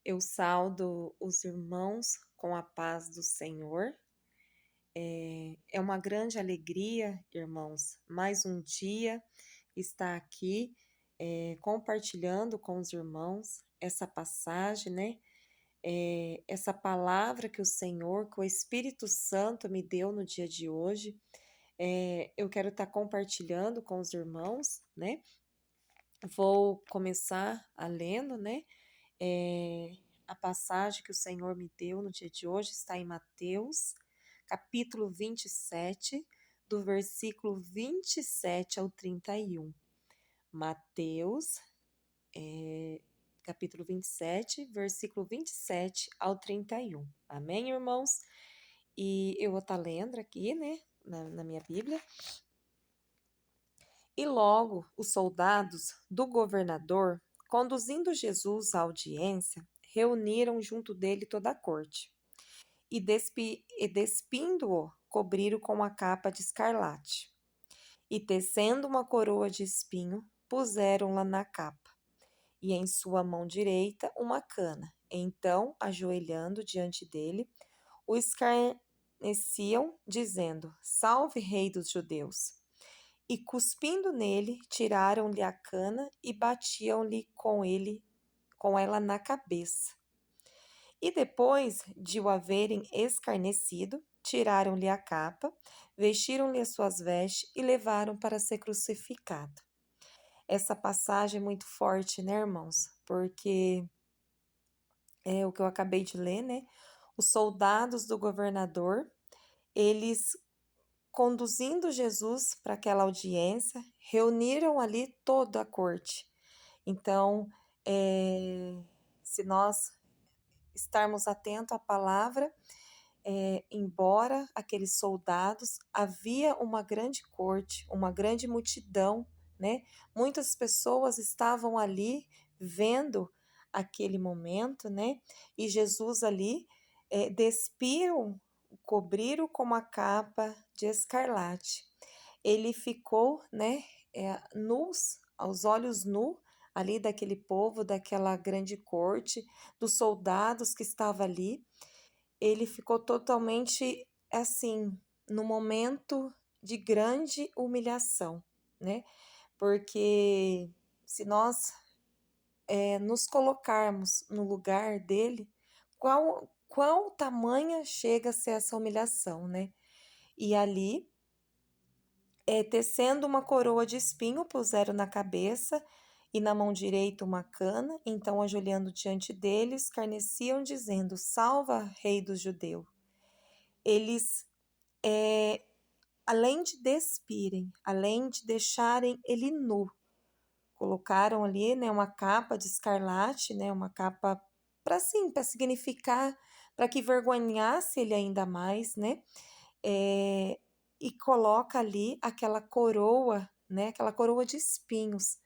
Eu saudo os irmãos com a paz do Senhor. É uma grande alegria, irmãos, mais um dia estar aqui compartilhando com os irmãos essa passagem, né? Essa palavra que o Senhor, que o Espírito Santo me deu no dia de hoje. Eu quero estar compartilhando com os irmãos, né? Vou começar a lendo, né? É, a passagem que o Senhor me deu no dia de hoje está em Mateus, capítulo 27, do versículo 27 ao 31. Mateus, capítulo 27, versículo 27 ao 31. Amém, irmãos? E eu vou estar lendo aqui, né, na minha Bíblia. E logo os soldados do governador, conduzindo Jesus à audiência, reuniram junto dele toda a corte, e despindo-o, cobriram com a capa de escarlate. E tecendo uma coroa de espinho, puseram-la na capa, e em sua mão direita uma cana. Então, ajoelhando diante dele, o escarneciam, dizendo: Salve, Rei dos Judeus! E cuspindo nele, tiraram-lhe a cana e batiam-lhe com ela na cabeça. E depois de o haverem escarnecido, tiraram-lhe a capa, vestiram-lhe as suas vestes e levaram para ser crucificado. Essa passagem é muito forte, né, irmãos? Porque é o que eu acabei de ler, né? Os soldados do governador, eles conduzindo Jesus para aquela audiência, reuniram ali toda a corte. Então, se nós estarmos atentos à palavra, embora aqueles soldados, havia uma grande corte, uma grande multidão, né? Muitas pessoas estavam ali vendo aquele momento, né? E Jesus ali despiram, cobriram com uma capa de escarlate. Ele ficou, né, nus, aos olhos nu, ali daquele povo, daquela grande corte, dos soldados que estavam ali. Ele ficou totalmente assim, no momento de grande humilhação, né? Porque se nós nos colocarmos no lugar dele, qual tamanha chega a ser essa humilhação, né? E ali, tecendo uma coroa de espinho, puseram na cabeça e na mão direita uma cana. Então, ajoelhando diante dele, escarneciam, dizendo: Salva, Rei dos Judeus. Eles, além de despirem, além de deixarem ele nu, colocaram ali, né, uma capa de escarlate, né, uma capa para significar, para que vergonhasse ele ainda mais, né, e coloca ali aquela coroa, né, aquela coroa de espinhos,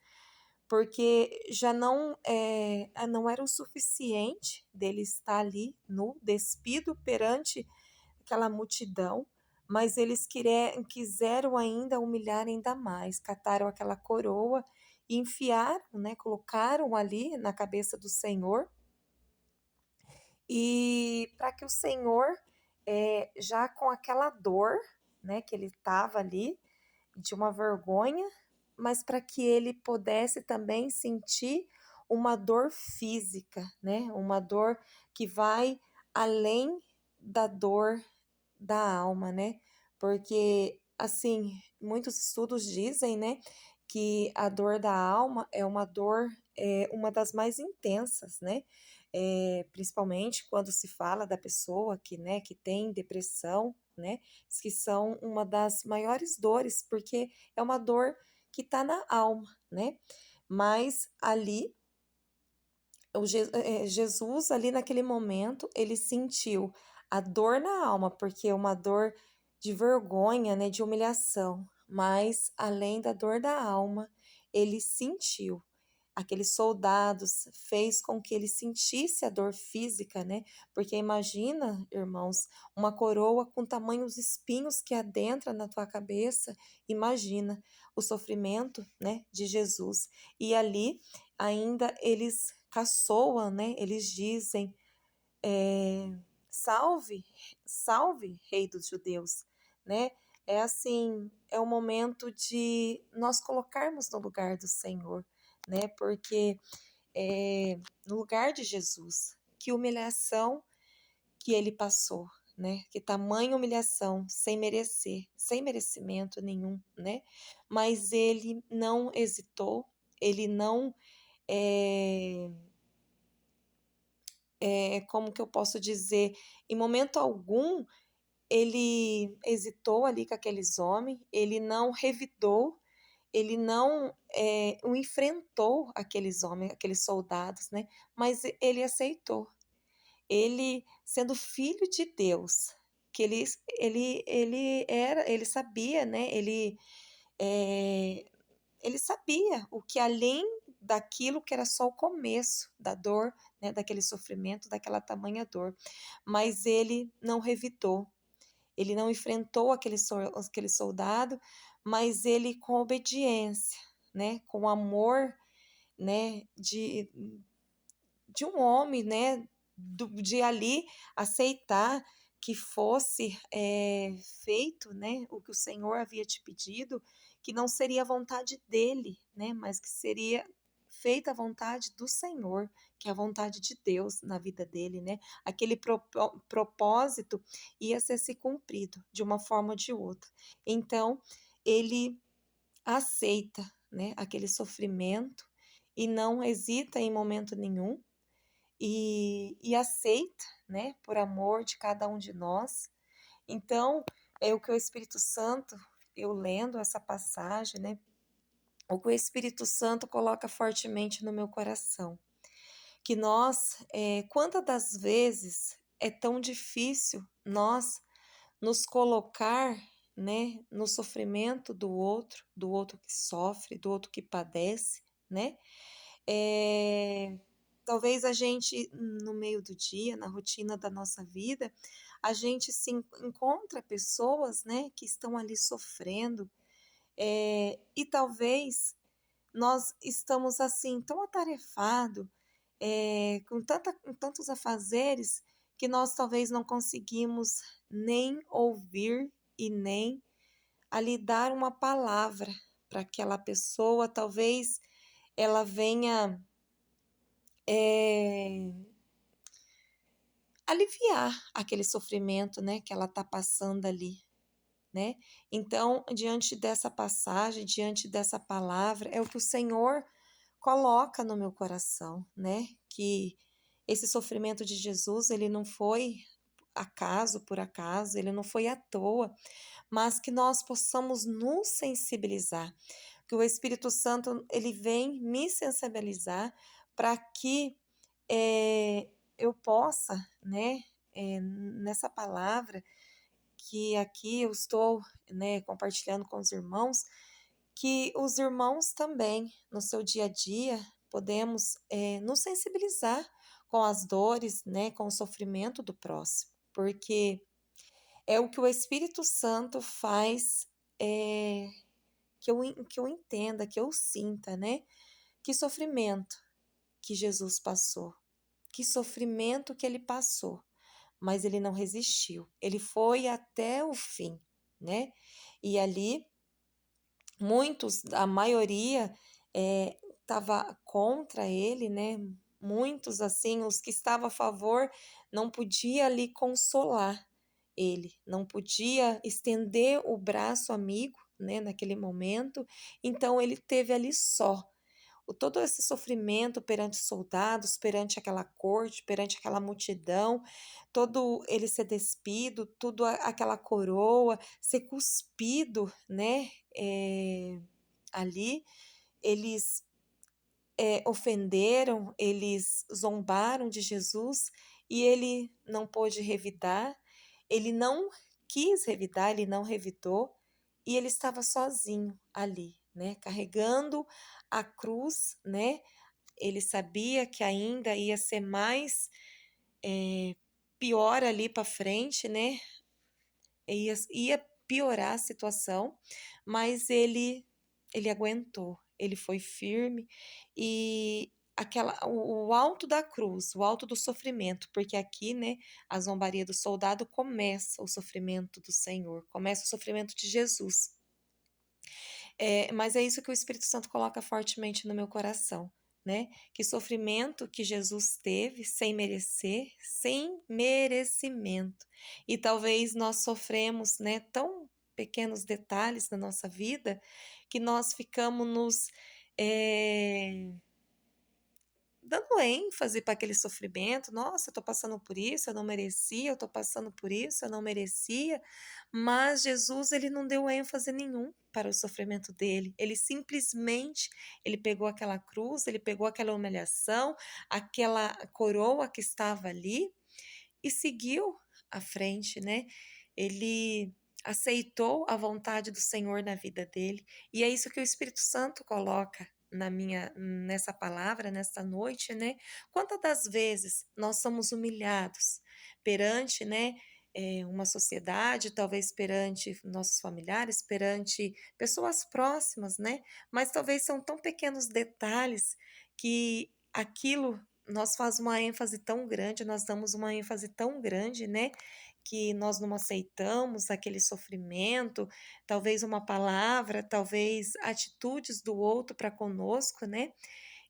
porque já não era o suficiente dele estar ali nu, despido perante aquela multidão, mas eles quiseram ainda humilhar ainda mais, cataram aquela coroa e enfiaram, né, colocaram ali na cabeça do Senhor, e para que o Senhor, já com aquela dor, né, que ele estava ali, de uma vergonha, mas para que ele pudesse também sentir uma dor física, né, uma dor que vai além da dor da alma, né? Porque, assim, muitos estudos dizem, né, que a dor da alma é uma dor, uma das mais intensas, né? Principalmente quando se fala da pessoa que, né, que tem depressão, né? Que são uma das maiores dores, porque é uma dor que está na alma, né? Mas ali Jesus ali naquele momento, ele sentiu a dor na alma, porque é uma dor de vergonha, né, de humilhação, mas além da dor da alma, ele sentiu. Aqueles soldados fez com que ele sentisse a dor física, né? Porque imagina, irmãos, uma coroa com tamanhos espinhos que adentra na tua cabeça. Imagina o sofrimento, né, de Jesus. E ali ainda eles caçoam, né? Eles dizem, salve, salve, Rei dos Judeus, né? É assim, é o momento de nós colocarmos no lugar do Senhor, né? Porque no lugar de Jesus, que humilhação que ele passou, né? Que tamanha humilhação, sem merecer, sem merecimento nenhum, né? Mas ele não hesitou, ele não, é, como que eu posso dizer, em momento algum ele hesitou ali com aqueles homens, ele não revidou, ele não o enfrentou aqueles homens, aqueles soldados, né? Mas ele aceitou. Ele, sendo filho de Deus, que ele sabia, né? Eh, ele sabia o que além daquilo que era só o começo da dor, né? Daquele sofrimento, daquela tamanha dor, mas ele não revidou, ele não enfrentou aquele soldado, mas ele com obediência, né? Com amor, né? De um homem, né, de ali aceitar que fosse feito, né, o que o Senhor havia te pedido, que não seria a vontade dele, né, mas que seria feita a vontade do Senhor, que é a vontade de Deus na vida dele, né? Aquele propósito ia ser se cumprido de uma forma ou de outra. Então, ele aceita, né, aquele sofrimento e não hesita em momento nenhum e aceita, né, por amor de cada um de nós. Então, é o que o Espírito Santo, eu lendo essa passagem, né, o que o Espírito Santo coloca fortemente no meu coração, que nós, quantas das vezes é tão difícil nós nos colocar, né, no sofrimento do outro que sofre, do outro que padece, né? Talvez a gente, no meio do dia, na rotina da nossa vida, a gente se encontra pessoas, né, que estão ali sofrendo, e talvez nós estamos assim tão atarefados, com tantos afazeres, que nós talvez não conseguimos nem ouvir e nem ali dar uma palavra para aquela pessoa, talvez ela venha eh, aliviar aquele sofrimento, né, que ela está passando ali, né? Então, diante dessa passagem, diante dessa palavra, é o que o Senhor coloca no meu coração, né? Que esse sofrimento de Jesus, ele não foi por acaso, ele não foi à toa, mas que nós possamos nos sensibilizar, que o Espírito Santo, ele vem me sensibilizar para que eu possa, né, nessa palavra que aqui eu estou, né, compartilhando com os irmãos, que os irmãos também, no seu dia a dia, podemos nos sensibilizar com as dores, né, com o sofrimento do próximo, porque é o que o Espírito Santo faz que eu entenda, que eu sinta, né, que sofrimento que Jesus passou, que sofrimento que ele passou, mas ele não resistiu, ele foi até o fim, né? E ali, muitos, a maioria, estava contra ele, né? Muitos, assim, os que estavam a favor, não podia ali consolar ele, não podia estender o braço amigo, né, naquele momento, então ele teve ali só todo esse sofrimento perante os soldados, perante aquela corte, perante aquela multidão, todo ele ser despido, tudo aquela coroa, ser cuspido, né? Ali, eles ofenderam, eles zombaram de Jesus e ele não pôde revidar, ele não quis revidar, ele não revidou e ele estava sozinho ali, né? Carregando a cruz, né? Ele sabia que ainda ia ser mais pior ali para frente, né? Ia piorar a situação, mas ele aguentou, ele foi firme e o alto da cruz, o alto do sofrimento, porque aqui, né, a zombaria do soldado começa o sofrimento do Senhor, começa o sofrimento de Jesus. Mas é isso que o Espírito Santo coloca fortemente no meu coração, né? Que sofrimento que Jesus teve sem merecer, sem merecimento. E talvez nós sofremos, né, tão pequenos detalhes na nossa vida que nós ficamos nos dando ênfase para aquele sofrimento. Nossa, eu estou passando por isso, eu não merecia, eu estou passando por isso, eu não merecia. Mas Jesus, ele não deu ênfase nenhum para o sofrimento dele. Ele simplesmente, ele pegou aquela cruz, ele pegou aquela humilhação, aquela coroa que estava ali e seguiu à frente, né? Ele aceitou a vontade do Senhor na vida dele, e é isso que o Espírito Santo coloca nessa palavra, nessa noite, né? Quantas das vezes nós somos humilhados perante, né, uma sociedade, talvez perante nossos familiares, perante pessoas próximas, né? Mas talvez são tão pequenos detalhes que aquilo nós faz uma ênfase tão grande, nós damos uma ênfase tão grande, né, que nós não aceitamos aquele sofrimento, talvez uma palavra, talvez atitudes do outro para conosco, né?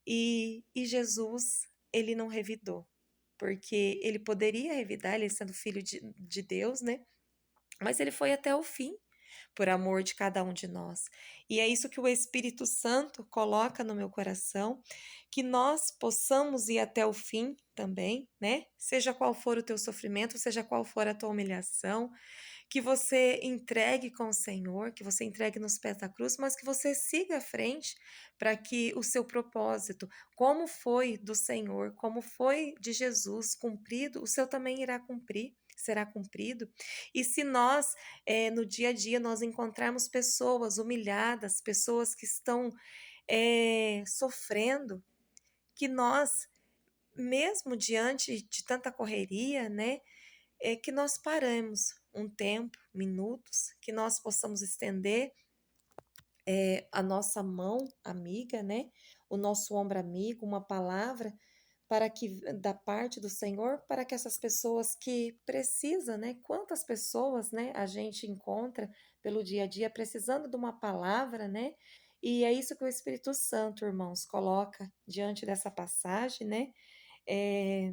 E Jesus, ele não revidou, porque ele poderia revidar, ele sendo filho de Deus, né? Mas ele foi até o fim por amor de cada um de nós. E é isso que o Espírito Santo coloca no meu coração, que nós possamos ir até o fim também, né? Seja qual for o teu sofrimento, seja qual for a tua humilhação, que você entregue com o Senhor, que você entregue nos pés da cruz, mas que você siga à frente para que o seu propósito, como foi do Senhor, como foi de Jesus cumprido, o seu também irá cumprir. Será cumprido. E se nós, no dia a dia, nós encontrarmos pessoas humilhadas, pessoas que estão sofrendo, que nós, mesmo diante de tanta correria, né, que nós paremos um tempo, minutos, que nós possamos estender a nossa mão amiga, né, o nosso ombro amigo, uma palavra para que da parte do Senhor, para que essas pessoas que precisam, né? Quantas pessoas, né, a gente encontra pelo dia a dia precisando de uma palavra, né? E é isso que o Espírito Santo, irmãos, coloca diante dessa passagem, né? É,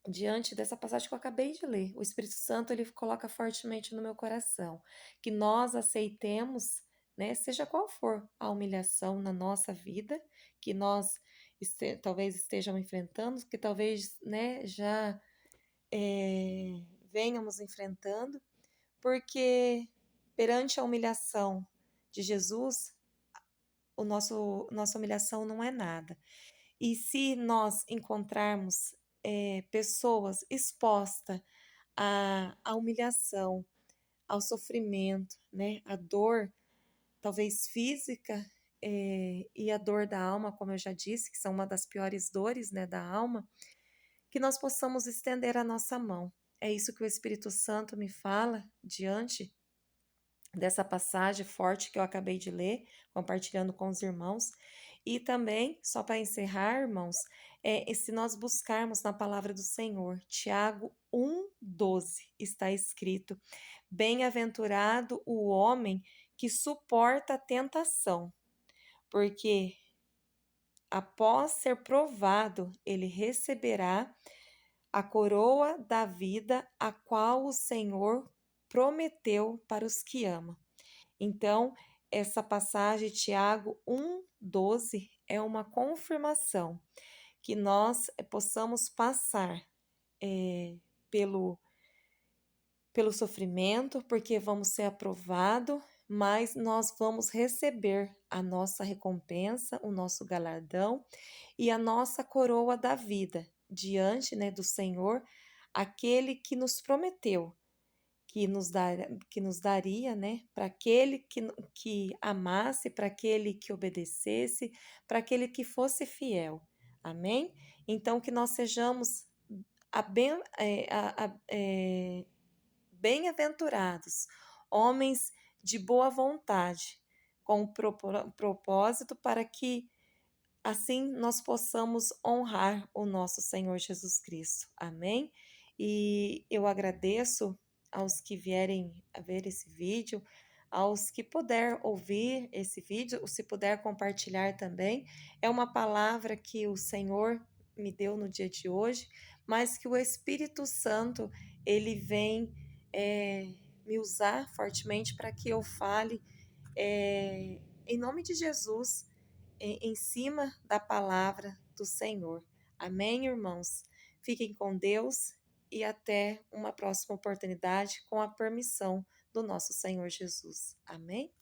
diante dessa passagem que eu acabei de ler. O Espírito Santo, ele coloca fortemente no meu coração que nós aceitemos, né, seja qual for a humilhação na nossa vida, que nós talvez estejam enfrentando, que talvez, né, já venhamos enfrentando, porque perante a humilhação de Jesus, nossa humilhação não é nada. E se nós encontrarmos pessoas expostas à humilhação, ao sofrimento, né, à dor, talvez física, e a dor da alma, como eu já disse, que são uma das piores dores, né, da alma, que nós possamos estender a nossa mão. É isso que o Espírito Santo me fala diante dessa passagem forte que eu acabei de ler, compartilhando com os irmãos. E também, só para encerrar, irmãos, se nós buscarmos na palavra do Senhor, Tiago 1,12, está escrito: Bem-aventurado o homem que suporta a tentação, porque após ser provado, ele receberá a coroa da vida, a qual o Senhor prometeu para os que ama. Então, essa passagem, Tiago 1,12, é uma confirmação que nós possamos passar pelo, pelo sofrimento, porque vamos ser aprovados, mas nós vamos receber a nossa recompensa, o nosso galardão e a nossa coroa da vida diante, né, do Senhor, aquele que nos prometeu que nos daria, né, para aquele que amasse, para aquele que obedecesse, para aquele que fosse fiel. Amém? Então, que nós sejamos a bem, bem-aventurados, homens de boa vontade, com propósito para que assim nós possamos honrar o nosso Senhor Jesus Cristo. Amém? E eu agradeço aos que vierem a ver esse vídeo, aos que puder ouvir esse vídeo, ou se puder compartilhar também. É uma palavra que o Senhor me deu no dia de hoje, mas que o Espírito Santo ele vem me usar fortemente para que eu fale em nome de Jesus em cima da palavra do Senhor. Amém, irmãos? Fiquem com Deus e até uma próxima oportunidade com a permissão do nosso Senhor Jesus. Amém?